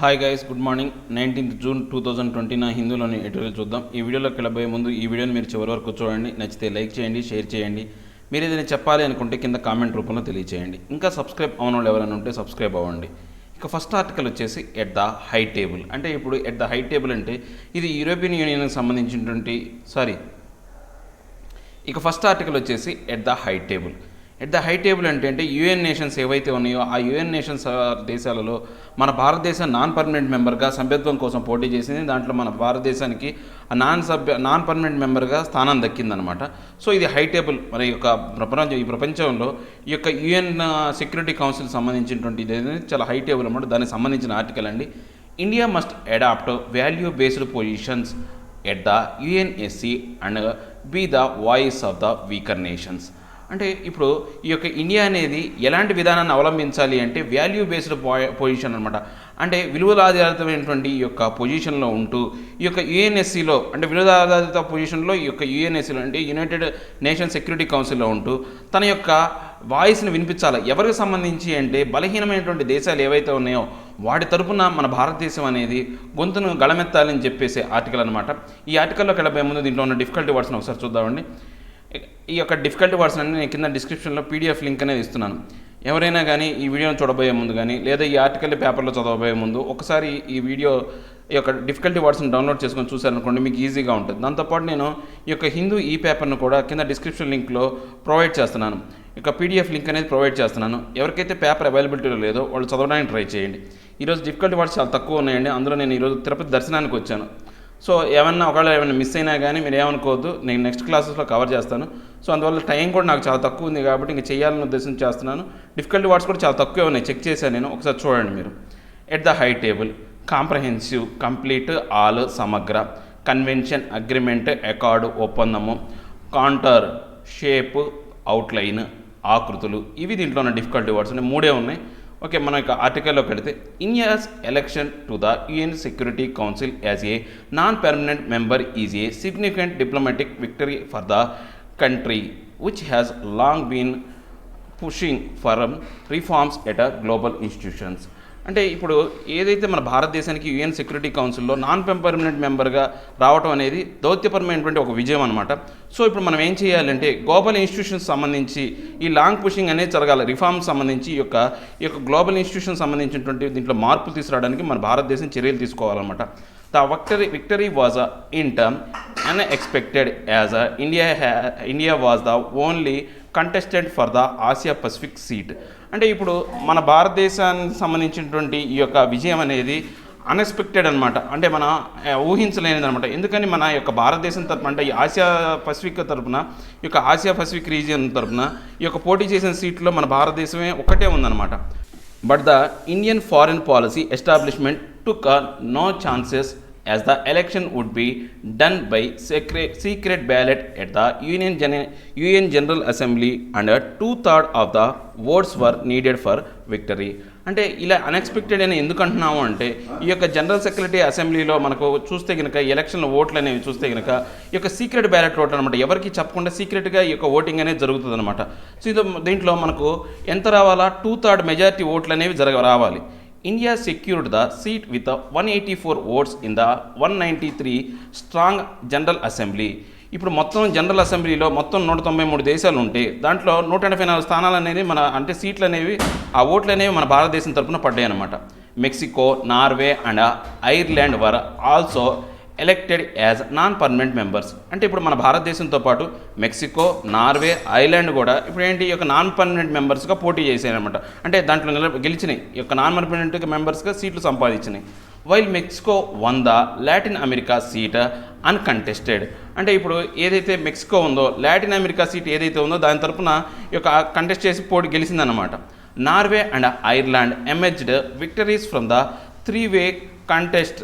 Hi guys, good morning. 19th June 2020 హిందూలోని editorial చూద్దాం. ఈ వీడియోలోకి వెళ్ళబోయే ముందు ఈ వీడియోని మీరు చివరి వరకు చూడండి. నచ్చితే లైక్ చేయండి, షేర్ చేయండి. మీరు ఏదైనా చెప్పాలి అనుకుంటే కింద కామెంట్ రూపంలో తెలియచేయండి. ఇంకా సబ్స్క్రైబ్ అవ్వని వాళ్ళు ఎవరైనా ఉంటే సబ్స్క్రైబ్ అవ్వండి. ఇక ఫస్ట్ ఆర్టికల్ వచ్చేసి ఎట్ ద హై టేబుల్. అంటే ఇప్పుడు ఎట్ ద హై టేబుల్ అంటే ఇది యూరోపియన్ యూనియన్కి సంబంధించినటువంటి ఇక ఫస్ట్ ఆర్టికల్ వచ్చేసి at the high table. At the high table అంటే యుఎన్ నేషన్స్ ఏవైతే ఉన్నాయో ఆ యుఎన్ నేషన్స్ దేశాలలో మన భారతదేశం నాన్ పర్మనెంట్ మెంబర్గా సభ్యత్వం కోసం పోటీ చేసింది. దాంట్లో మన భారతదేశానికి నాన్ పర్మనెంట్ మెంబర్గా స్థానం దక్కిందనమాట. సో ఇది హై టేబుల్. మరి ఈ ప్రపంచంలో ఈ యొక్క యుఎన్ సెక్యూరిటీ కౌన్సిల్ సంబంధించినటువంటి ఇది చాలా హై టేబుల్ అన్నమాట. దానికి సంబంధించిన ఆర్టికల్ అండి. India must adopt value based positions at the UNSC and be the voice of the weaker nations. అంటే ఇప్పుడు ఈ యొక్క ఇండియా అనేది ఎలాంటి విధానాన్ని అవలంబించాలి అంటే వాల్యూ బేస్డ్ పొజిషన్ అనమాట. అంటే విలువల ఆధారితమైనటువంటి ఈ యొక్క పొజిషన్లో ఉంటూ ఈ యొక్క యుఎన్ఎస్సిలో అంటే విలువల ఆధారిత పొజిషన్లో ఈ యొక్క యుఎన్ఎస్సిలో అంటే యునైటెడ్ నేషన్ సెక్యూరిటీ కౌన్సిల్లో ఉంటూ తన యొక్క వాయిస్ని వినిపించాలి. ఎవరికి సంబంధించి అంటే బలహీనమైనటువంటి దేశాలు ఏవైతే ఉన్నాయో వాటి తరపున మన భారతదేశం అనేది గొంతును గళమెత్తాలని చెప్పేసే ఆర్టికల్ అనమాట. ఈ ఆర్టికల్లోకి వెళ్ళబోయే ముందు దీంట్లో ఉన్న డిఫికల్టీ వర్డ్స్ని ఒకసారి చూద్దామండి. ఈ యొక్క డిఫికల్టీ వర్డ్స్ అన్ని నేను కింద డిస్క్రిప్షన్లో పీడిఎఫ్ లింక్ అనేది ఇస్తున్నాను. ఎవరైనా కానీ ఈ వీడియోని చూడబోయే ముందు కానీ లేదా ఈ ఆర్టికల్ పేపర్లో చదవబోయే ముందు ఒకసారి ఈ వీడియో ఈ యొక్క డిఫికల్టీ వర్డ్స్ని డౌన్లోడ్ చేసుకొని చూసారనుకోండి, మీకు ఈజీగా ఉంటుంది. దాంతోపాటు నేను ఈ యొక్క హిందూ ఈ పేపర్ను కూడా కింద డిస్క్రిప్షన్ లింక్లో ప్రొవైడ్ చేస్తున్నాను. ఇక పీడిఎఫ్ లింక్ అనేది ప్రొవైడ్ చేస్తున్నాను. ఎవరికైతే పేపర్ అవైలబిలిటీలో లేదో వాళ్ళు చదవడానికి ట్రై చేయండి. ఈరోజు డిఫికల్టీ వర్డ్స్ చాలా తక్కువ ఉన్నాయండి. అందులో నేను ఈరోజు తిరుపతి దర్శనానికి వచ్చాను. సో ఒకవేళ ఏమైనా మిస్ అయినా కానీ మీరు ఏమనుకోవద్దు, నేను నెక్స్ట్ క్లాసెస్లో కవర్ చేస్తాను. సో అందువల్ల టైం కూడా నాకు చాలా తక్కువ ఉంది కాబట్టి ఇంక చేయాలని ఉద్దేశం చేస్తున్నాను. డిఫికల్టీ వర్డ్స్ కూడా చాలా తక్కువే ఉన్నాయి, చెక్ చేశాను నేను. ఒకసారి చూడండి మీరు. At the high table, comprehensive, complete, all, సమగ్ర, convention, agreement, Accord, ఒప్పందము, కాంటర్, shape, outline, ఆకృతులు. ఇవి దీంట్లో ఉన్న డిఫికల్టీ వర్డ్స్ ఉన్నాయి, మూడే ఉన్నాయి. ఓకే, మనం ఇక ఆర్టికల్లోకి వెళితే India's election to the UN security council as a non permanent member is a significant diplomatic victory for the country which has long been pushing for reforms at a global institutions. అంటే ఇప్పుడు ఏదైతే మన భారతదేశానికి UN security కౌన్సిల్లో non permanent మెంబర్గా రావడం అనేది దౌత్యపరమైనటువంటి ఒక విజయం అనమాట. సో ఇప్పుడు మనం ఏం చేయాలంటే గ్లోబల్ ఇన్స్టిట్యూషన్స్ సంబంధించి ఈ లాంగ్ పుషింగ్ అనేది జరగాలి. రిఫార్మ్స్ సంబంధించి ఈ యొక్క గ్లోబల్ ఇన్స్టిట్యూషన్ సంబంధించినటువంటి దీంట్లో మార్పులు తీసుకురావడానికి మన భారతదేశం చర్యలు తీసుకోవాలన్నమాట. The victory was in term unexpected as India was the only contestant for the Asia Pacific seat. అంటే ఇప్పుడు మన భారతదేశానికి సంబంధించినటువంటి ఈ యొక్క విజయం అనేది అన్ఎక్స్పెక్టెడ్ అనమాట. అంటే మన ఊహించలేనిది అనమాట. ఎందుకని మన యొక్క భారతదేశం తరపున అంటే ఈ ఆసియా పసిఫిక్ తరపున ఈ యొక్క ఆసియా పసిఫిక్ రీజియన్ తరపున ఈ యొక్క పోటీ చేసిన సీట్లో మన భారతదేశమే ఒకటే ఉందన్నమాట. But the Indian foreign policy establishment took no chances as the election would be done by secret ballot at the UN General Assembly and 2/3 of the votes were needed for victory. అంటే ఇలా unexpected అని ఎందుకు అంటున్నాము అంటే ఈ యొక్క general secretary అసెంబ్లీలో మనకు చూస్తే కనుక ఎలక్షన్లో ఓట్లు అనేవి చూస్తే కనుక ఈ యొక్క సీక్రెట్ బ్యాలెట్ ఓట్లు అనమాట. ఎవరికి చెప్పకుండా సీక్రెట్గా ఈ యొక్క ఓటింగ్ అనేది జరుగుతుంది అనమాట. సో దీంట్లో మనకు ఎంత రావాలా, 2/3 మెజారిటీ ఓట్లు అనేవి రావాలి. India secured the seat with 184 votes in the 193 strong General Assembly. ఇప్పుడు మొత్తం జనరల్ అసెంబ్లీలో మొత్తం 193 దేశాలు ఉంటే దాంట్లో 184 స్థానాలు అనేది అంటే సీట్లు అనేవి ఆ ఓట్లు అనేవి మన భారతదేశం తరఫున పడ్డాయి అనమాట. Mexico, Norway and Ireland were also elected as non permanent members. అంటే ఇప్పుడు మన భారతదేశంతో పాటు మెక్సికో, నార్వే, ఐర్లాండ్ కూడా ఇప్పుడు ఏంటి ఈ యొక్క నాన్ పర్మనెంట్ మెంబర్స్గా పోటీ చేశాయన్నమాట. అంటే దాంట్లో గెలిచినాయి, ఈ యొక్క నాన్ పర్మనెంట్ మెంబర్స్గా సీట్లు సంపాదించినాయి. While Mexico won the Latin America seat uncontested. అంటే ఇప్పుడు ఏదైతే మెక్సికో ఉందో లాటిన్ అమెరికా సీట్ ఏదైతే ఉందో దాని తరపున ఈ యొక్క కంటెస్ట్ చేసి పోటీ గెలిచిందన్నమాట. Norway and Ireland emerged victories from the 3-way contest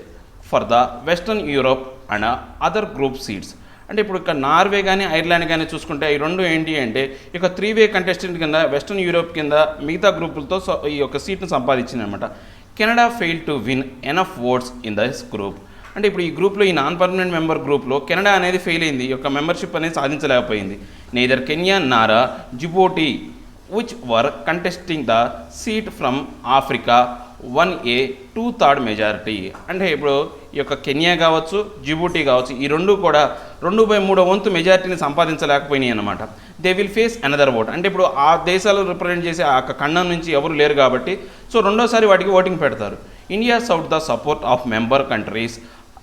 for the Western Europe and other group seats. అంటే ఇప్పుడు ఇక్కడ నార్వే కానీ ఐర్లాండ్ కానీ చూసుకుంటే ఈ రెండు ఏంటి అంటే ఈ యొక్క 3-way కంటెస్టెంట్ కింద వెస్టర్న్ యూరోప్ కింద మిగతా గ్రూపులతో ఈ యొక్క సీట్ను సంపాదించింది అనమాట. Canada fail to win enough votes in this group. అంటే ఇప్పుడు ఈ గ్రూప్లో ఈ నాన్ పర్మనెంట్ మెంబర్ గ్రూప్లో కెనడా అనేది ఫెయిల్ అయింది, ఈ యొక్క మెంబర్షిప్ అనేది సాధించలేకపోయింది. Neither Kenya nor Djibouti which were contesting the seat from Africa 1A 2/3 మెజారిటీ. అంటే ఇప్పుడు ఈ యొక్క కెన్యా కావచ్చు, జిబూటీ కావచ్చు, ఈ రెండు కూడా 2/3 వంతు మెజారిటీని సంపాదించలేకపోయినాయి అనమాట. They will face another vote. అంటే ఇప్పుడు ఆ దేశాలు రిప్రజెంట్ చేసే ఆ ఖండం నుంచి ఎవరు లేరు కాబట్టి సో రెండోసారి వాటికి ఓటింగ్ పెడతారు. India సౌట్ the support of member countries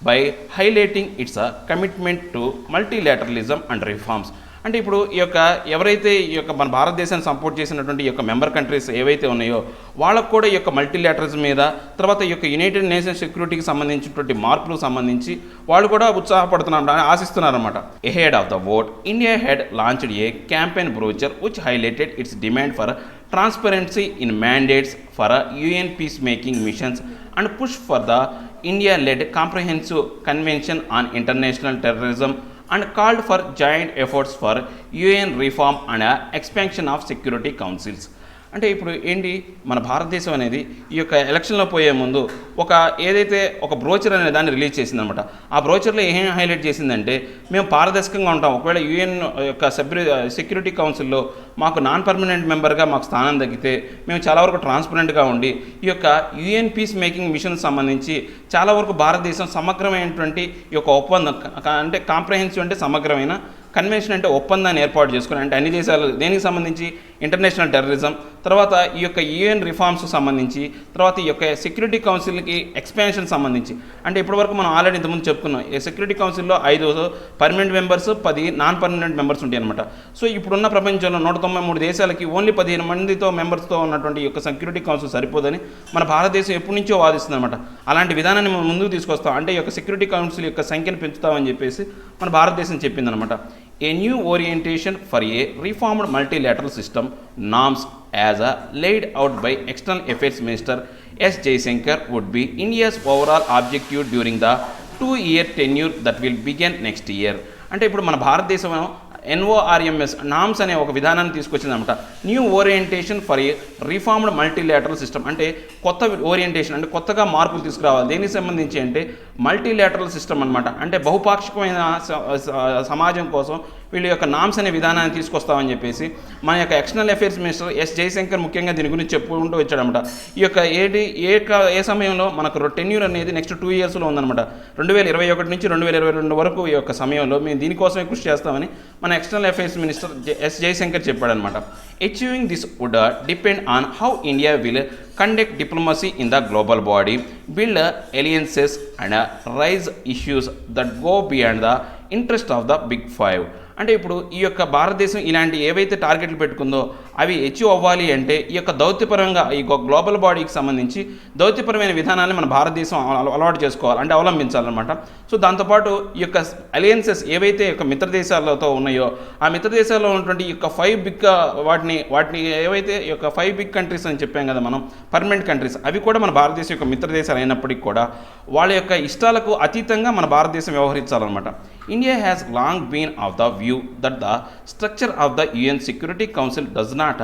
by highlighting it's commitment to multilateralism and reforms. అంటే ఇప్పుడు ఈ యొక్క ఎవరైతే ఈ యొక్క మన భారతదేశాన్ని సపోర్ట్ చేసినటువంటి ఈ యొక్క మెంబర్ కంట్రీస్ ఏవైతే ఉన్నాయో వాళ్ళకు కూడా ఈ యొక్క మల్టీలాటరలిజం మీద, తర్వాత ఈ యొక్క యునైటెడ్ నేషన్స్ సెక్యూరిటీకి సంబంధించినటువంటి మార్పులకు సంబంధించి వాళ్ళు కూడా ఉత్సాహపడుతున్నారు అని ఆశిస్తున్నారన్నమాట. Ahead of the vote, India had launched a campaign brochure which highlighted its demand for transparency in mandates for UN peacemaking missions and push for the India-led comprehensive convention on international terrorism and called for joint efforts for UN reform and expansion of security councils. అంటే ఇప్పుడు ఏంటి, మన భారతదేశం అనేది ఈ యొక్క ఎలక్షన్లో పోయే ముందు ఏదైతే ఒక బ్రోచర్ అనే దాన్ని రిలీజ్ చేసిందనమాట. ఆ బ్రోచర్లో ఏం హైలైట్ చేసిందంటే మేము పారదర్శకంగా ఉంటాం, ఒకవేళ యుఎన్ యొక్క సెక్యూరిటీ కౌన్సిల్లో మాకు నాన్ పర్మనెంట్ మెంబర్గా మాకు స్థానం తగ్గితే మేము చాలా వరకు ట్రాన్స్పరెంట్గా ఉండి ఈ యొక్క యుఎన్ పీస్ మేకింగ్ మిషన్ సంబంధించి చాలా వరకు భారతదేశం సమగ్రమైనటువంటి ఈ యొక్క ఒప్పందం, అంటే కాంప్రహెన్సివ్ అంటే సమగ్రమైన, కన్వెన్షన్ అంటే ఒప్పందాన్ని ఏర్పాటు చేసుకుని, అంటే అన్ని దేశాలు దేనికి సంబంధించి ఇంటర్నేషనల్ టెర్రరిజం, తర్వాత ఈ యొక్క యుఎన్ రిఫార్మ్స్ సంబంధించి, తర్వాత ఈ యొక్క సెక్యూరిటీ కౌన్సిల్కి ఎక్స్పాన్షన్ సంబంధించి. అంటే ఇప్పటివరకు మనం ఆల్రెడీ ఇంతకుముందు చెప్పుకున్నాం, ఈ సెక్యూరిటీ కౌన్సిల్లో 5 permanent members, 10 non permanent members ఉంటాయి అనమాట. సో ఇప్పుడున్న ప్రపంచంలో 193 దేశాలకి ఓన్లీ 15 మందితో మెంబర్స్తో ఉన్నటువంటి ఈ యొక్క సెక్యూరిటీ కౌన్సిల్ సరిపోదని మన భారతదేశం ఎప్పటి నుంచో వాదిస్తుంది అనమాట. అలాంటి విధానాన్ని మనం ముందుకు తీసుకొస్తాం, అంటే ఈ యొక్క సెక్యూరిటీ కౌన్సిల్ యొక్క సంఖ్యను పెంచుతామని చెప్పేసి మన భారతదేశం చెప్పిందనమాట. A new orientation for a reformed multilateral system norms as laid out by External Affairs Minister S. Jaishankar would be India's overall objective during the 2-year tenure that will begin next year. అంటే ఇప్పుడు మన భారతదేశం NORMS norms అనే ఒక విధానాన్ని తీసుకొచ్చిందనమాట. New orientation for a reformed multilateral system. అంటే కొత్త ఓరియంటేషన్, అంటే కొత్తగా మార్పులు తీసుకురావాలి. దేనికి సంబంధించి అంటే మల్టీలాటరల్ సిస్టమ్ అనమాట. అంటే బహుపాక్షికమైన సమాజం కోసం వీళ్ళ యొక్క నామ్స్ అనే విధానాన్ని తీసుకొస్తామని చెప్పేసి మన యొక్క external affairs minister S Jaishankar ముఖ్యంగా దీని గురించి చెప్పుకుంటూ వచ్చాడనమాట. ఈ యొక్క ఏ సమయంలో మనకు టెన్యూర్ అనేది నెక్స్ట్ 2 yearsలో ఉందన్నమాట. 2021 నుంచి 2022 వరకు ఈ యొక్క సమయంలో మేము దీనికోసమే కృషి చేస్తామని మన external affairs minister S Jaishankar చెప్పాడనమాట. Achieving this would depend on how India will conduct diplomacy in the global body, build alliances and raise issues that go beyond the interest of the big five. అంటే ఇప్పుడు ఈ యొక్క భారతదేశం ఇలాంటి ఏవైతే టార్గెట్లు పెట్టుకుందో అవి అచీవ్ అవ్వాలి అంటే ఈ యొక్క దౌత్యపరంగా ఈ గ్లోబల్ బాడీకి సంబంధించి దౌత్యపరమైన విధానాన్ని మన భారతదేశం అలవాటు చేసుకోవాలి, అంటే అవలంబించాలన్నమాట. సో దాంతోపాటు ఈ యొక్క అలయన్సెస్ ఏవైతే యొక్క మిత్ర దేశాలతో ఉన్నాయో ఆ మిత్ర దేశాల్లో ఉన్నటువంటి ఈ యొక్క 5 బిగ్ వాటిని ఏవైతే ఈ యొక్క 5 బిగ్ కంట్రీస్ అని చెప్పాం కదా మనం, పర్మనెంట్ కంట్రీస్, అవి కూడా మన భారతదేశం యొక్క మిత్ర దేశాలు అయినప్పటికీ కూడా వాళ్ళ యొక్క ఇష్టాలకు అతీతంగా మన భారతదేశం వ్యవహరించాలన్నమాట. India has long been of the view that the structure of the UN Security Council does not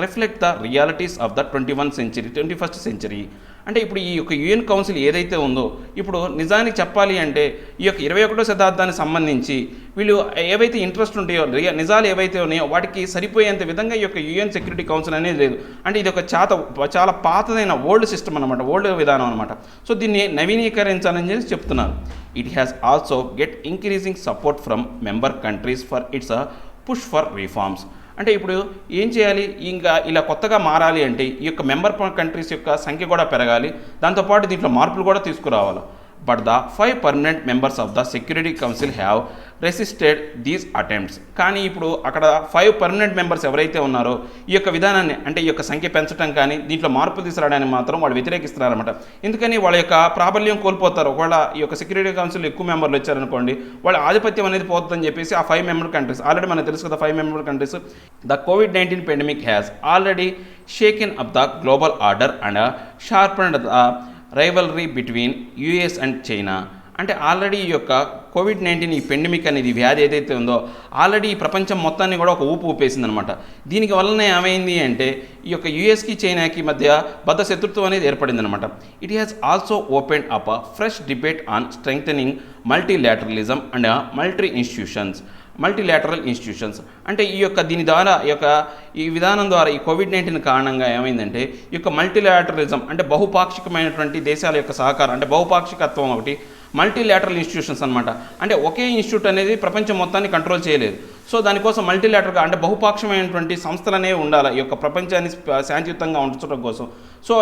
reflect the realities of the 21st century. అంటే ఇప్పుడు ఈ యొక్క యుఎన్ కౌన్సిల్ ఏదైతే ఉందో ఇప్పుడు నిజానికి చెప్పాలి అంటే ఈ యొక్క 21వ శతాబ్దానికి సంబంధించి వీళ్ళు ఏవైతే ఇంట్రెస్ట్ ఉంటాయో నిజాలు ఏవైతే ఉన్నాయో వాటికి సరిపోయేంత విధంగా ఈ యొక్క యుఎన్ సెక్యూరిటీ కౌన్సిల్ అనేది లేదు. అంటే ఇది ఒక చాలా పాతదైన ఓల్డ్ సిస్టమ్ అనమాట, ఓల్డ్ విధానం అనమాట. సో దీన్ని నవీకరించాలని చెప్పి చెప్తున్నారు. It has also get increasing support from member countries for it's push for reforms. అంటే ఇప్పుడు ఏం చేయాలి, ఇంకా ఇలా కొత్తగా మారాలి అంటే ఈ యొక్క మెంబర్ కంట్రీస్ యొక్క సంఖ్య కూడా పెరగాలి, దాంతోపాటు దీంట్లో మార్పులు కూడా తీసుకురావాలి. But the 5 permanent members of the security council have resisted these attempts. కానీ ఇప్పుడు అక్కడ 5 పర్మనెంట్ మెంబర్స్ ఎవరైతే ఉన్నారో ఈ యొక్క విధానాన్ని, అంటే ఈ యొక్క సంఖ్య పెంచడం కానీ దీంట్లో మార్పులు తీసుకురావడానికి మాత్రం వాళ్ళు వ్యతిరేకిస్తున్నారన్నమాట. ఎందుకని వాళ్ళ యొక్క ప్రాబల్యం కోల్పోతారు. ఒకవేళ ఈ యొక్క సెక్యూరిటీ కౌన్సిల్ ఎక్కువ మెంబర్లు వచ్చారనుకోండి వాళ్ళ ఆధిపత్యం అనేది పోతుందని చెప్పేసి ఆ 5 మెంబర్ కంట్రీస్, ఆల్రెడీ మనకు తెలుసు కదా 5 member countries, the COVID-19 pandemic has already shaken up the global order and sharpened the rivalry between US and China. అంటే ఆల్రెడీ ఈ యొక్క COVID-19 ఈ పెండమిక్ అనేది వ్యాధి ఏదైతే ఉందో ఆల్రెడీ ఈ ప్రపంచం మొత్తాన్ని కూడా ఒక ఊపేసింది అనమాట. దీనికి వలన ఏమైంది అంటే ఈ యొక్క యుఎస్కి చైనాకి మధ్య బద్ధ శత్రుత్వం అనేది ఏర్పడింది అనమాట. It has also open up fresh debate on strengthening multilateralism and multi institutions. Multilateral institutions. అంటే దీని ద్వారా ఈ విధానం ద్వారా ఈ కోవిడ్-19 కారణంగా ఏమైందంటే ఈ యొక్క మల్టీలాటరలిజం అంటే బహుపాక్షికమైనటువంటి దేశాల యొక్క సహకారం అంటే బహుపాక్షికత్వం ఒకటి, మల్టీలాటరల్ ఇన్స్టిట్యూషన్స్ అనమాట. అంటే ఒకే ఇన్స్టిట్యూట్ అనేది ప్రపంచం మొత్తాన్ని కంట్రోల్ చేయలేదు. సో దానికోసం మల్టీలాటరల్గా అంటే బహుపాక్షమైనటువంటి సంస్థలు అనేవి ఉండాలి ఈ యొక్క ప్రపంచాన్ని శాంతియుతంగా ఉంచడం కోసం. సో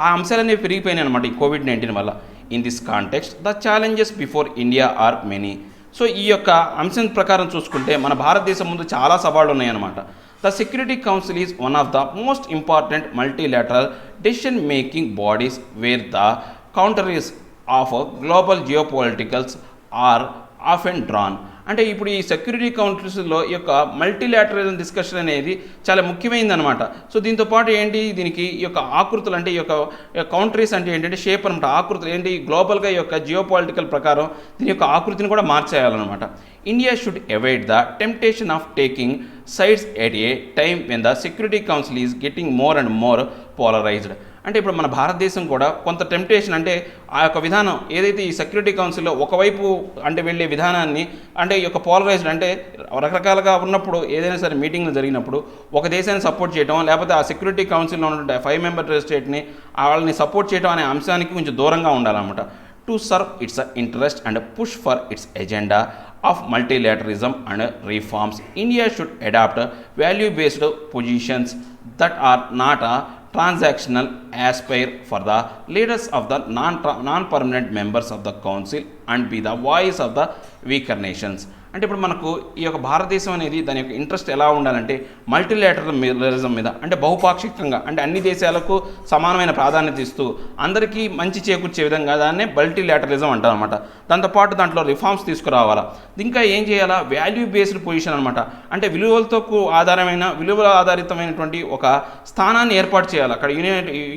ఆ అంశాలు అనేవి పెరిగిపోయినాయి అనమాట ఈ కోవిడ్-19 వల్ల. In this context the challenges before India are many. So ఈ యొక్క అంశం ప్రకారం చూసుకుంటే మన భారతదేశం ముందు చాలా సవాళ్ళు ఉన్నాయన్నమాట. The security council is one of the most important multilateral decision making bodies where the contours of global geopoliticals are often drawn. అంటే ఇప్పుడు ఈ సెక్యూరిటీ కౌన్సిల్లో ఈ యొక్క మల్టీలాటరల్ డిస్కషన్ అనేది చాలా ముఖ్యమైనదనమాట. సో దీంతో పాటు ఏంటి దీనికి ఈ యొక్క ఆకృతులు అంటే ఈ యొక్క కౌంట్రీస్ అంటే ఏంటంటే షేప్ అనమాట, ఆకృతులు ఏంటి గ్లోబల్గా ఈ యొక్క జియోపాలిటికల్ ప్రకారం దీని యొక్క ఆకృతిని కూడా మార్చేయాలన్నమాట. India should avoid the temptation of taking sides at a time when the security council is getting more and more polarised. అంటే ఇప్పుడు మన భారతదేశం కూడా కొంత టెంప్టేషన్ అంటే ఆ యొక్క విధానం ఏదైతే ఈ సెక్యూరిటీ కౌన్సిల్లో ఒకవైపు అంటే వెళ్ళే విధానాన్ని అంటే ఈ యొక్క పోలరైజ్డ్ అంటే రకరకాలుగా ఉన్నప్పుడు ఏదైనా సరే మీటింగ్లు జరిగినప్పుడు ఒక దేశాన్ని సపోర్ట్ చేయడం లేకపోతే ఆ సెక్యూరిటీ కౌన్సిల్లో ఉన్న 5 మెంబర్ స్టేట్ని వాళ్ళని సపోర్ట్ చేయడం అనే అంశానికి కొంచెం దూరంగా ఉండాలన్నమాట. To serve it's interest and push for it's agenda of multilateralism and reforms, India should adopt value-based positions that are not transactional, aspire for the leaders of the non-permanent members of the council and be the voice of the weaker nations. అంటే ఇప్పుడు మనకు ఈ యొక్క భారతదేశం అనేది దాని యొక్క interest ఎలా ఉండాలంటే మల్టీలాటరలిజం మీద అంటే బహుపాక్షికంగా అంటే అన్ని దేశాలకు సమానమైన ప్రాధాన్యత ఇస్తూ అందరికీ మంచి చేకూర్చే విధంగా దాన్నే మల్టీలాటరలిజం అంటారు అనమాట. దాంతోపాటు దాంట్లో రిఫార్మ్స్ తీసుకురావాలా, ఇంకా ఏం చేయాలా వాల్యూ బేస్డ్ పొజిషన్ అనమాట. అంటే విలువలతో విలువల ఆధారితమైనటువంటి ఒక స్థానాన్ని ఏర్పాటు చేయాలి అక్కడ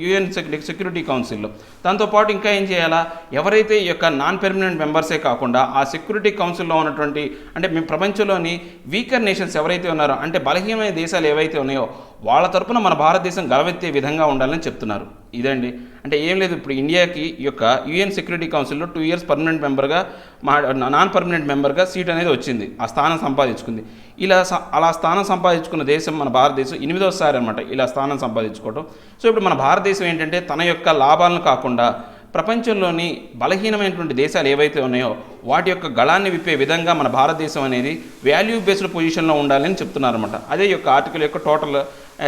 యుఎన్ సెక్యూరిటీ కౌన్సిల్లో. దాంతోపాటు ఇంకా ఏం చేయాలా ఎవరైతే ఈ యొక్క నాన్ పెర్మనెంట్ మెంబర్సే కాకుండా ఆ సెక్యూరిటీ కౌన్సిల్లో ఉన్నటువంటి అంటే మీ ప్రపంచంలోని వీకర్ నేషన్స్ ఎవరైతే ఉన్నారో అంటే బలహీనమైన దేశాలు ఏవైతే ఉన్నాయో వాళ్ళ తరపున మన భారతదేశం గలవెత్తే విధంగా ఉండాలని చెప్తున్నారు. ఇదండి అంటే ఏం లేదు, ఇప్పుడు ఇండియాకి ఈ యొక్క యుఎన్ సెక్యూరిటీ కౌన్సిల్లో 2 years పర్మనెంట్ మెంబర్గా నాన్ పర్మనెంట్ మెంబర్గా సీట్ అనేది వచ్చింది, ఆ స్థానం సంపాదించుకుంది. అలా స్థానం సంపాదించుకున్న దేశం మన భారతదేశం 8వసారి అనమాట ఇలా స్థానం సంపాదించుకోవడం. సో ఇప్పుడు మన భారతదేశం ఏంటంటే తన యొక్క లాభాలను కాకుండా ప్రపంచంలోని బలహీనమైనటువంటి దేశాలు ఏవైతే ఉన్నాయో వాటి యొక్క గళాన్ని విప్పే విధంగా మన భారతదేశం అనేది వాల్యూ బేస్డ్ పొజిషన్లో ఉండాలని చెప్తున్నారన్నమాట. అదే యొక్క ఆర్టికల్ యొక్క టోటల్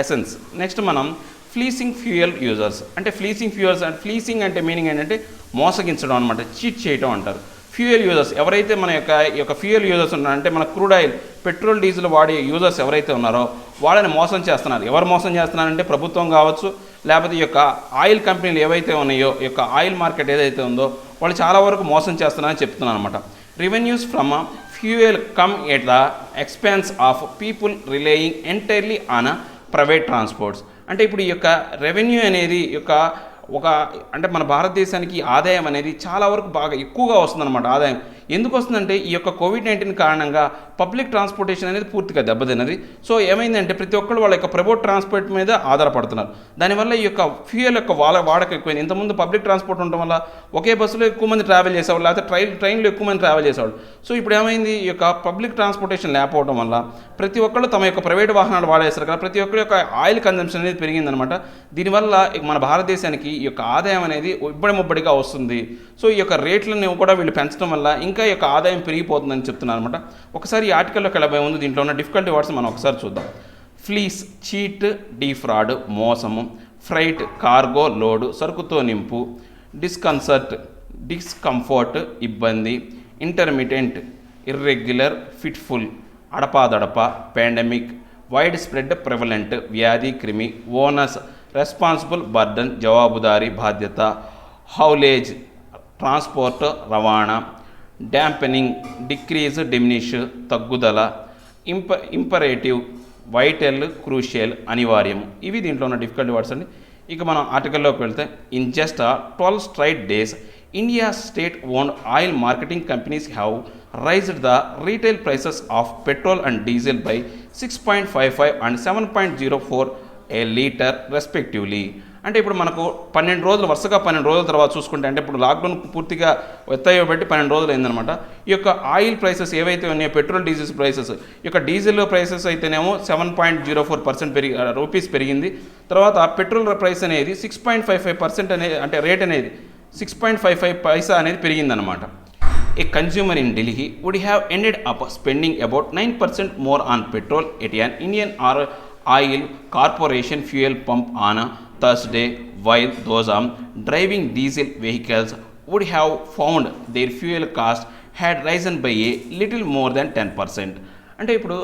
ఎసెన్స్. నెక్స్ట్ మనం ఫ్లీసింగ్ ఫ్యూయల్ యూజర్స్. అంటే ఫ్లీసింగ్ ఫ్యూయల్స్ అంటే ఫ్లీసింగ్ అంటే మీనింగ్ ఏంటంటే మోసగించడం అనమాట, చీట్ చేయడం అంటారు. ఫ్యూయల్ యూజర్స్ ఎవరైతే మన యొక్క ఫ్యూయల్ యూజర్స్ ఉన్నారంటే మన క్రూడ్ ఆయిల్ పెట్రోల్ డీజిల్ వాడే యూజర్స్ ఎవరైతే ఉన్నారో వాళ్ళని మోసం చేస్తున్నారు. ఎవరు మోసం చేస్తున్నారంటే ప్రభుత్వం కావచ్చు లేకపోతే ఈ యొక్క ఆయిల్ కంపెనీలు ఏవైతే ఉన్నాయో ఈ యొక్క ఆయిల్ మార్కెట్ ఏదైతే ఉందో వాళ్ళు చాలా వరకు మోసం చేస్తున్నారని చెప్తున్నాను అనమాట. Revenues from fuel come at the expense of people relaying entirely on private transports. అంటే ఇప్పుడు ఈ యొక్క రెవెన్యూ అనేది అంటే మన భారతదేశానికి ఆదాయం అనేది చాలా వరకు బాగా ఎక్కువగా వస్తుందన్నమాట. ఆదాయం ఎందుకు వస్తుందంటే ఈ యొక్క కోవిడ్-19 కారణంగా పబ్లిక్ ట్రాన్స్పోర్టేషన్ అనేది పూర్తిగా దెబ్బతిన్నది. సో ఏమైందంటే ప్రతి ఒక్కరు వాళ్ళ యొక్క ప్రైవేట్ ట్రాన్స్పోర్ట్ మీద ఆధారపడుతున్నారు. దానివల్ల ఈ యొక్క ఫ్యూయల్ యొక్క వాడకం ఎక్కువైంది. ఇంతకుముందు పబ్లిక్ ట్రాన్స్పోర్ట్ ఉండడం వల్ల ఒకే బస్సులో ఎక్కువ మంది ట్రావెల్ చేసేవాళ్ళు లేకపోతే ట్రైన్లో ఎక్కువ మంది ట్రావెల్ చేసేవాళ్ళు. సో ఇప్పుడు ఏమైంది ఈ యొక్క పబ్లిక్ ట్రాన్స్పోర్టేషన్ లేకపోవడం వల్ల ప్రతి ఒక్కళ్ళు తమ యొక్క ప్రైవేట్ వాహనాలు వాడేస్తారు కదా, ప్రతి ఒక్కరి యొక్క ఆయిల్ కన్జంప్షన్ అనేది పెరిగిందనమాట. దీనివల్ల మన భారతదేశానికి ఈ యొక్క ఆదాయం అనేది ముబ్బడిగా వస్తుంది. సో ఈ యొక్క రేట్లను కూడా వీళ్ళు పెంచడం వల్ల ఇంకా ఈ యొక్క ఆదాయం పెరిగిపోతుందని చెప్తున్నారు అనమాట. ఒకసారి ఈ ఆర్టికల్లోకి వెళ్ళబోయే ముందు దీంట్లో ఉన్న డిఫికల్టీ వర్డ్స్ మనం ఒకసారి చూద్దాం. ఫ్లీస్ చీట్, డీఫ్రాడ్ మోసము, ఫ్రైట్ కార్గో లోడు సరుకుతో నింపు, డిస్కంఫర్ట్ ఇబ్బంది, ఇంటర్మిటెంట్ ఇర్రెగ్యులర్, ఫిట్ఫుల్ అడపాదడప, పాండమిక్ వైడ్ స్ప్రెడ్ ప్రివలెంట్ వ్యాధి క్రిమి, ఓనస్ రెస్పాన్సిబుల్ బర్డన్ జవాబుదారీ బాధ్యత, హౌలేజ్ ట్రాన్స్పోర్ట్ రవాణా, డ్యాంపెనింగ్ డిక్రీజ్ డిమినిష్ తగ్గుదల, ఇంపరేటివ్ వైటల్ క్రూషియల్ అనివార్యం. ఇవి దీంట్లో ఉన్న డిఫికల్టీ వర్డ్స్ అండి. ఇక మనం ఆర్టికల్లోకి వెళ్తే in just 12 straight days India state owned oil marketing companies have raised the retail prices of petrol and diesel by 6.55 and 7.04 a liter respectively. అంటే ఇప్పుడు మనకు 12 రోజులు వరుసగా 12 రోజుల తర్వాత చూసుకుంటే, అంటే ఇప్పుడు లాక్డౌన్ పూర్తిగా ఎత్తయ్యబట్టి 12 రోజులు అయిందనమాట. ఈ యొక్క ఆయిల్ ప్రైసెస్ ఏవైతే ఉన్నాయో, పెట్రోల్ డీజిల్ ప్రైసెస్, ఈ యొక్క డీజిల్ ప్రైసెస్ అయితేనేమో 7.04% రూపీస్ పెరిగింది. తర్వాత పెట్రోల్ ప్రైస్ అనేది 6.55% అనేది, అంటే రేట్ అనేది 6.55 పైసా అనేది పెరిగిందనమాట. A consumer in Delhi would have ended up spending about 9% more on petrol at an Indian oil corporation fuel pump on Thursday, while those driving diesel vehicles would have found their fuel cost had risen by a little more than 10%. అంటే ఇప్పుడు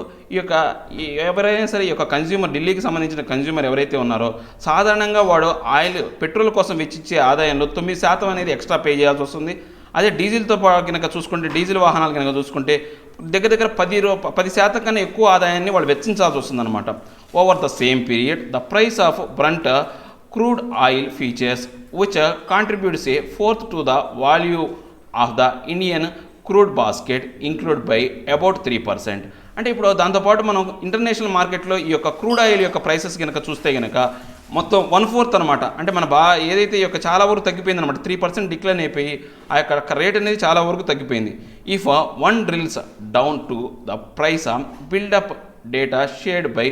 ఎవరైనా సరే ఈ యొక్క consumer, ఢిల్లీకి సంబంధించిన consumer ఎవరైతే ఉన్నారో, సాధారణంగా వాడు పెట్రోల్ కోసం వెచ్చించే ఆదాయంలో 9% అనేది ఎక్స్ట్రా పే చేయాల్సి వస్తుంది. అదే డీజిల్తో కనుక చూసుకుంటే, డీజిల్ వాహనాలు కనుక చూసుకుంటే దగ్గర 10% కన్నా ఎక్కువ ఆదాయాన్ని వాళ్ళు వెచ్చించాల్సి వస్తుందన్నమాట. Over the same period the price of brunt crude oil features which contributes A fourth to the value of the Indian crude basket include by about 3%. అంటే ఇప్పుడు దాంతోపాటు మనం ఇంటర్నేషనల్ మార్కెట్లో ఈ యొక్క క్రూడ్ ఆయిల్ యొక్క ప్రైసెస్ కనుక చూస్తే కనుక మొత్తం 1/4 అనమాట. అంటే మన ఏదైతే ఈ యొక్క చాలా వరకు తగ్గిపోయింది అనమాట, 3% డిక్లైన్ అయిపోయి ఆ యొక్క రేట్ అనేది చాలా వరకు తగ్గిపోయింది. If one drills down to the price buildup data shared by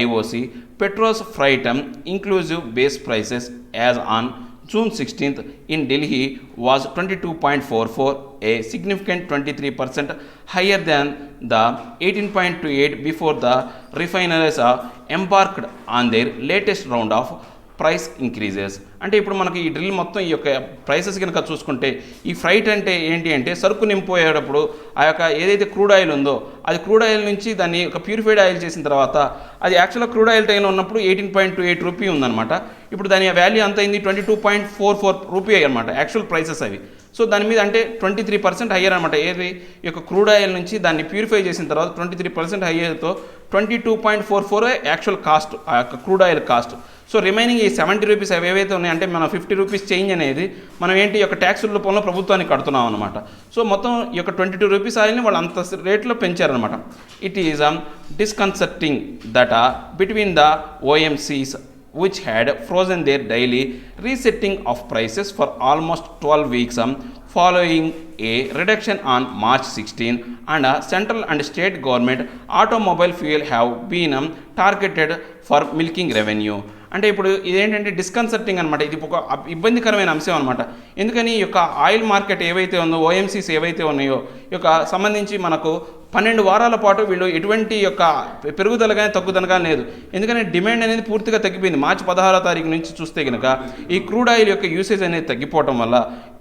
IOC petrol's freight inclusive base prices as on June 16th in Delhi was 22.44, a significant 23% higher than the 18.28 before the refineries embarked on their latest round of price increases. అంటే ఇప్పుడు మనకి ఈ drill మొత్తం ఈ యొక్క prices కనుక చూసుకుంటే, ఈ ఫ్రైట్ అంటే ఏంటి అంటే సరుకు నింపోయేటప్పుడు ఆ యొక్క ఏదైతే క్రూడ్ ఆయిల్ ఉందో, అది క్రూడ్ ఆయిల్ నుంచి దాన్ని ఒక ప్యూరిఫైడ్ ఆయిల్ చేసిన తర్వాత అది యాక్చువల్గా క్రూడ్ ఆయిల్ టైంలో ఉన్నప్పుడు 18.28 రూపీ ఉందన్నమాట. ఇప్పుడు దాని వాల్యూ అంత అయింది 22.44 రూపీ అనమాట, యాక్చువల్ ప్రైసెస్ అవి. సో దాని మీద అంటే 23% హయ్యర్ అనమాట. ఏది ఈ యొక్క క్రూడ్ ఆయిల్ నుంచి దాన్ని ప్యూరిఫై చేసిన తర్వాత 23% హయ్యర్తో 22.44 యాక్చువల్ కాస్ట్, ఆ యొక్క crude oil cost. So remaining ఈ 70 రూపీస్ అవి ఏవైతే ఉన్నాయో, అంటే మన 50 రూపీస్ చేంజ్ అనేది మనం ఏంటి ఈ యొక్క ట్యాక్సుల రూపంలో ప్రభుత్వానికి కడుతున్నాం అనమాట. సో మొత్తం ఈ యొక్క 22 రూపీస్ ఆయిల్ని వాళ్ళు అంత రేట్లో పెంచారనమాట. It is disconcerting that between the OMCs which had frozen their daily resetting of prices for almost 12 weeks following a reduction on March 16, and central and state government automobile fuel have been targeted for milking revenue. అంటే ఇప్పుడు ఇదేంటంటే డిస్కన్సర్టింగ్ అనమాట, ఇది ఒక ఇబ్బందికరమైన అంశం అనమాట. ఎందుకని ఈ యొక్క ఆయిల్ మార్కెట్ ఏవైతే ఉందో, OMCs ఏవైతే ఉన్నాయో, ఈ యొక్క సంబంధించి మనకు 12 వారాల పాటు వీళ్ళు ఎటువంటి యొక్క పెరుగుదల కానీ తగ్గుదల కానీ లేదు. ఎందుకంటే డిమాండ్ అనేది పూర్తిగా తగ్గిపోయింది. మార్చి 16వ తారీఖు నుంచి చూస్తే కనుక ఈ క్రూడ్ ఆయిల్ యొక్క యూసేజ్ అనేది తగ్గిపోవడం వల్ల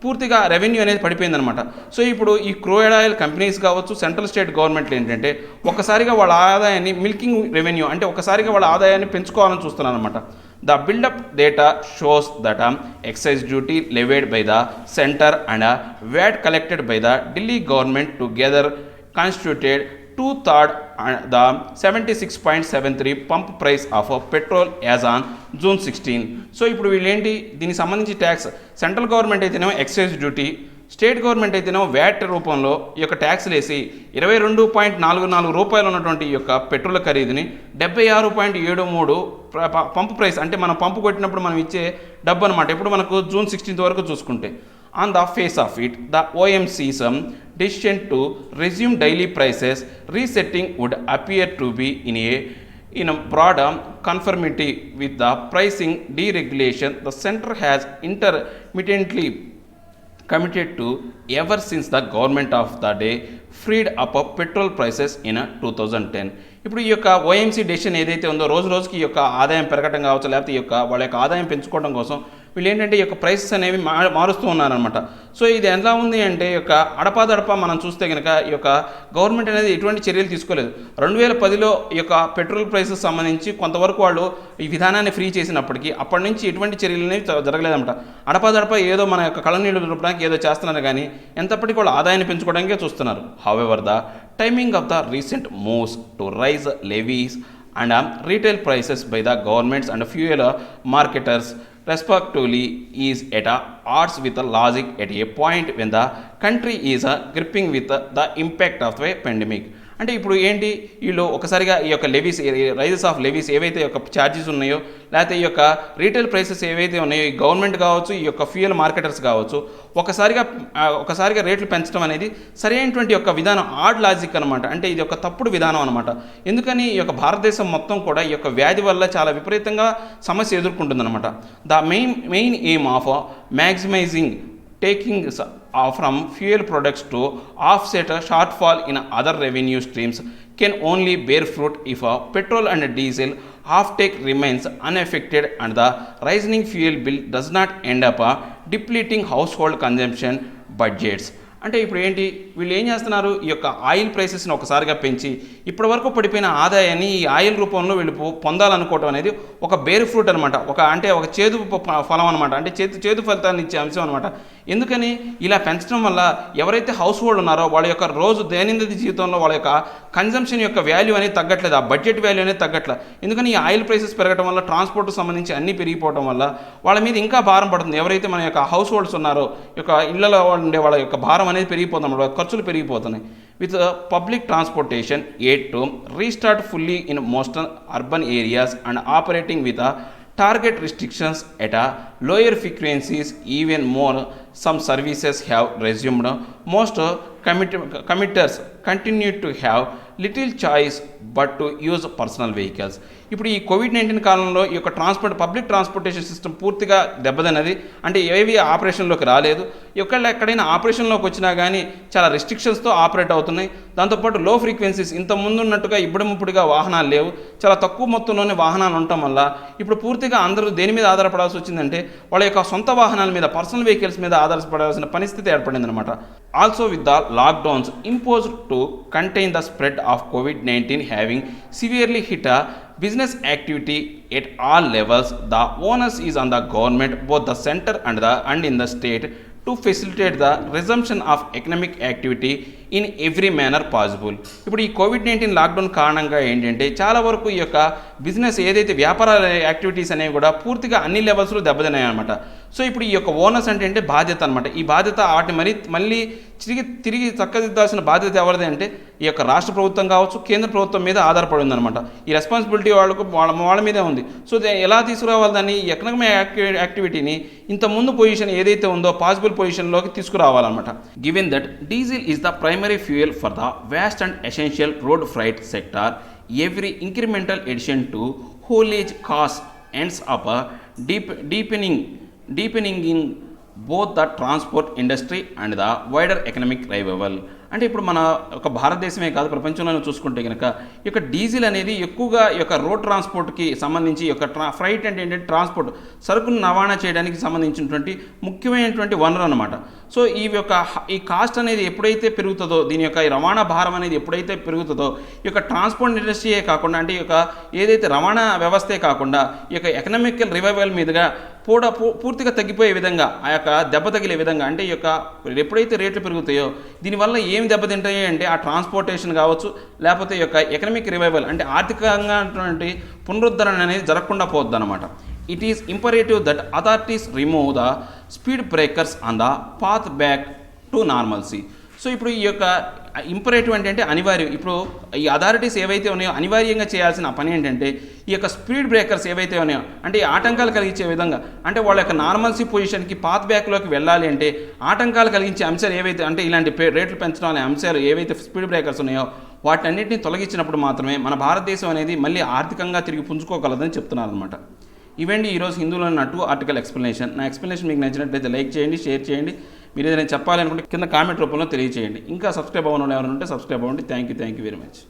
పూర్తిగా రెవెన్యూ అనేది పడిపోయిందనమాట. సో ఇప్పుడు ఈ క్రూడ్ ఆయిల్ కంపెనీస్ కావచ్చు, సెంట్రల్ స్టేట్ గవర్నమెంట్లు ఏంటంటే ఒక్కసారిగా వాళ్ళ ఆదాయాన్ని మిల్కింగ్ రెవెన్యూ, అంటే ఒక్కసారిగా వాళ్ళ ఆదాయాన్ని పెంచుకోవాలని చూస్తున్నారు అనమాట. The build-up data shows that excise duty levied by the center and VAT collected by the Delhi government together constituted 2/3 the 76.73 pump price of petrol as on June 16. So ఇప్పుడు వీళ్ళు ఏంటి, దీనికి సంబంధించి ట్యాక్స్ సెంట్రల్ గవర్నమెంట్ అయితేనేమో excise duty, state government అయితేనేమో VAT రూపంలో ఈ యొక్క ట్యాక్స్లు వేసి 22.44 రూపాయలు ఉన్నటువంటి ఈ యొక్క పెట్రోల్ ఖరీదుని 76.73 పంపు ప్రైస్, అంటే మనం పంపు కొట్టినప్పుడు మనం ఇచ్చే డబ్బు అనమాట. ఇప్పుడు మనకు June 16 వరకు చూసుకుంటే, on the face of it the OMC's decision to resume daily prices resetting would appear to be in a broad conformity with the pricing deregulation the center has intermittently committed to ever since the government of the day freed up petrol prices in 2010. ఇప్పుడు ఈ యొక్క OMC decision ఏదైతే ఉందో, రోజు రోజుకి ఈ యొక్క ఆదాయం పెరగటం కావచ్చు, లేకపోతే ఈ యొక్క వాళ్ళ యొక్క ఆదాయం పెంచుకోవడం కోసం వీళ్ళు ఏంటంటే ఈ యొక్క ప్రైసెస్ అనేవి మారుస్తూ ఉన్నారనమాట. సో ఇది ఎలా ఉంది అంటే ఈ యొక్క అడపాదడప మనం చూస్తే కనుక ఈ యొక్క గవర్నమెంట్ అనేది ఎటువంటి చర్యలు తీసుకోలేదు. 2010లో ఈ యొక్క పెట్రోల్ ప్రైసెస్ సంబంధించి కొంతవరకు వాళ్ళు ఈ విధానాన్ని ఫ్రీ చేసినప్పటికీ అప్పటి నుంచి ఎటువంటి చర్యలు అనేవి జరగలేదన్నమాట. అడపాదడప ఏదో మన యొక్క కళనీళ్ళు దొరకడానికి ఏదో చేస్తున్నారు కానీ ఎంతప్పటికీ వాళ్ళు ఆదాయాన్ని పెంచుకోవడానికే చూస్తున్నారు. However the timing of the recent moves to raise levies and retail prices by the governments and fuel marketers respectively is at odds with the logic at a point when the country is gripping with the impact of the pandemic. అంటే ఇప్పుడు ఏంటి, వీళ్ళు ఒకసారిగా ఈ యొక్క levies, rises of levies ఏవైతే యొక్క charges ఉన్నాయో, లేకపోతే ఈ యొక్క రీటైల్ ప్రైసెస్ ఏవైతే ఉన్నాయో, ఈ గవర్నమెంట్ కావచ్చు, ఈ యొక్క ఫ్యూయల్ మార్కెటర్స్ కావచ్చు, ఒకసారిగా రేట్లు పెంచడం అనేది సరైనటువంటి యొక్క విధానం, ఆడ్ లాజిక్ అనమాట. అంటే ఇది ఒక తప్పుడు విధానం అనమాట. ఎందుకని ఈ యొక్క భారతదేశం మొత్తం కూడా ఈ యొక్క వ్యాధి వల్ల చాలా విపరీతంగా సమస్య ఎదుర్కొంటుందన్నమాట. The main aim of maximising taking from fuel products to offset a shortfall in other revenue streams can only bear fruit if petrol and diesel offtake remains unaffected and the rising fuel bill does not end up depleting household consumption budgets. అంటే ఇప్పుడు ఏంటి, వీళ్ళు ఏం చేస్తున్నారు, ఈ యొక్క oil ప్రైసెస్ని ఒకసారిగా పెంచి ఇప్పటి వరకు పడిపోయిన ఆదాయాన్ని ఈ ఆయిల్ రూపంలో వీళ్ళు పొందాలనుకోవడం అనేది ఒక బేర్ ఫ్రూట్ అనమాట. ఒక చేదు ఫలం అనమాట. అంటే చేదు ఫలితాన్ని ఇచ్చే అంశం అనమాట. ఎందుకని ఇలా పెంచడం వల్ల ఎవరైతే హౌస్ హోల్డ్ ఉన్నారో వాళ్ళ యొక్క రోజు దైనందిన జీవితంలో వాళ్ళ యొక్క కన్జంప్షన్ యొక్క వాల్యూ అనేది తగ్గట్లేదు, ఆ బడ్జెట్ వాల్యూ అనేది తగ్గట్లేదు. ఎందుకని ఈ ఆయిల్ ప్రైసెస్ పెరగడం వల్ల, ట్రాన్స్పోర్ట్కి సంబంధించి అన్నీ పెరిగిపోవడం వల్ల వాళ్ళ మీద ఇంకా భారం పడుతుంది. ఎవరైతే మన యొక్క హౌస్ హోల్డ్స్ ఉన్నారో, యొక్క ఇళ్లలో ఉండే వాళ్ళ యొక్క భారం అనేది పెరిగిపోతుంది, వాళ్ళ ఖర్చులు పెరిగిపోతున్నాయి. with public transportation yet to restart fully in most urban areas and operating with target restrictions at lower frequencies. Even more, some services have resumed. Most commutters continue to have little choice but to use personal vehicles. ఇప్పుడు ఈ COVID-19 కాలంలో ఈ యొక్క public transportation system పూర్తిగా దెబ్బతిన్నది. అంటే ఏవి ఆపరేషన్లోకి రాలేదు. ఎక్కడైనా ఆపరేషన్లోకి వచ్చినా కానీ చాలా రెస్ట్రిక్షన్స్తో ఆపరేట్ అవుతున్నాయి. దాంతోపాటు లో ఫ్రీక్వెన్సీస్, ఇంత ముందు ఉన్నట్టుగా ఇప్పుడిగా వాహనాలు లేవు. చాలా తక్కువ మొత్తంలోనే వాహనాలు ఉండటం వల్ల ఇప్పుడు పూర్తిగా అందరూ దేని మీద ఆధారపడాల్సి వచ్చిందంటే వాళ్ళ యొక్క సొంత వాహనాల మీద, పర్సనల్ వెహికల్స్ మీద ఆధారపడాల్సిన పరిస్థితి ఏర్పడిందనమాట. Also with the lockdowns imposed to contain the spread of COVID-19 having severely hit business activity at all levels, the onus is on the government, both the center and in the state, to facilitate the resumption of economic activity in every manner possible. ఇప్పుడు ఈ COVID-19 lockdown కారణంగా ఏంటంటే చాలా వరకు ఈ యొక్క business ఏదైతే వ్యాపార యాక్టివిటీస్ అనేవి కూడా పూర్తిగా అన్ని లెవెల్స్లో దెబ్బతిన్నాయి అనమాట. సో ఇప్పుడు ఈ యొక్క ఓనర్స్ అంటే బాధ్యత అనమాట. ఈ బాధ్యత వాటిని మళ్ళీ తిరిగి చక్కదిద్దాల్సిన బాధ్యత ఎవరిది అంటే ఈ యొక్క రాష్ట్ర ప్రభుత్వం కావచ్చు, కేంద్ర ప్రభుత్వం మీద ఆధారపడి ఉందన్నమాట. ఈ రెస్పాన్సిబిలిటీ వాళ్ళ మీదే ఉంది. సో ఎలా తీసుకురావాలి దాన్ని, ఈ ఎకనామిక్ యాక్టివిటీని ఇంత ముందు పొజిషన్ ఏదైతే ఉందో పాసిబుల్ పొజిషన్లోకి తీసుకురావాలన్నమాట. Given that diesel is the primary fuel for the vast and essential road freight sector, every incremental addition to haulage costs ends up deepening in both the transport industry and the wider economic revival. అంటే ఇప్పుడు మన ఒక భారతదేశమే కాదు, ప్రపంచంలోనే చూసుకుంటే కనుక ఈ యొక్క డీజిల్ అనేది ఎక్కువగా ఈ యొక్క రోడ్ ట్రాన్స్పోర్ట్కి సంబంధించి ఈ యొక్క ఫ్రైట్ అంటే ఏంటంటే ట్రాన్స్పోర్ట్, సరుకును రవాణా చేయడానికి సంబంధించినటువంటి ముఖ్యమైనటువంటి వనరు అనమాట. సో ఈ కాస్ట్ అనేది ఎప్పుడైతే పెరుగుతుందో, దీని యొక్క ఈ రవాణా భారం అనేది ఎప్పుడైతే పెరుగుతుందో, ఈ యొక్క ట్రాన్స్పోర్ట్ ఇండస్ట్రీయే కాకుండా, అంటే ఈ యొక్క ఏదైతే రవాణా వ్యవస్థే కాకుండా ఈ యొక్క ఎకనామికల్ రివైవల్ మీదుగా పూర్తిగా తగ్గిపోయే విధంగా, ఆ యొక్క దెబ్బ తగిలే విధంగా, అంటే ఈ యొక్క ఎప్పుడైతే రేట్లు పెరుగుతాయో దీనివల్ల ఏం దెబ్బతింటాయి అంటే ఆ ట్రాన్స్పోర్టేషన్ కావచ్చు, లేకపోతే ఈ యొక్క ఎకనామిక్ రివైవల్ అంటే ఆర్థికంగా పునరుద్ధరణ అనేది జరగకుండా పోద్ది అనమాట. It is imperative that authorities remove the speed breakers on the path back to normalcy. So ఇప్పుడు ఈ యొక్క ఇంపరేటివ్ అంటే అనివార్యం. ఇప్పుడు ఈ అథారిటీస్ ఏవైతే ఉన్నాయో అనివార్యంగా చేయాల్సిన పని ఏంటంటే ఈ యొక్క స్పీడ్ బ్రేకర్స్ ఏవైతే ఉన్నాయో, అంటే ఆటంకాలు కలిగించే విధంగా, అంటే వాళ్ళ యొక్క నార్మల్సీ పొజిషన్కి పాత్ బ్యాక్లోకి వెళ్ళాలి అంటే ఆటంకాలు కలిగించే అంశాలు ఏవైతే, అంటే ఇలాంటి రేట్లు పెంచడం అనే అంశాలు ఏవైతే స్పీడ్ బ్రేకర్స్ ఉన్నాయో వాటన్నిటిని తొలగించినప్పుడు మాత్రమే మన భారతదేశం అనేది మళ్ళీ ఆర్థికంగా తిరిగి పుంజుకోగలదని చెప్తున్నారు అనమాట. ఇవండి ఈరోజు హిందూలో ఉన్న 2 ఆర్టికల్ ఎక్స్ప్లెనేషన్. నా ఎక్స్ప్లెనేషన్ మీకు నచ్చినట్లయితే లైక్ చేయండి, షేర్ చేయండి. మీరు ఏదైనా చెప్పాలనుకుంటే కింద కామెంట్ రూపంలో తెలియజేయండి. ఇంకా సబ్స్క్రైబ్ అవ్వని ఎవరైనా ఉంటే సబ్స్క్రైబ్ అవ్వండి. Thank you very much.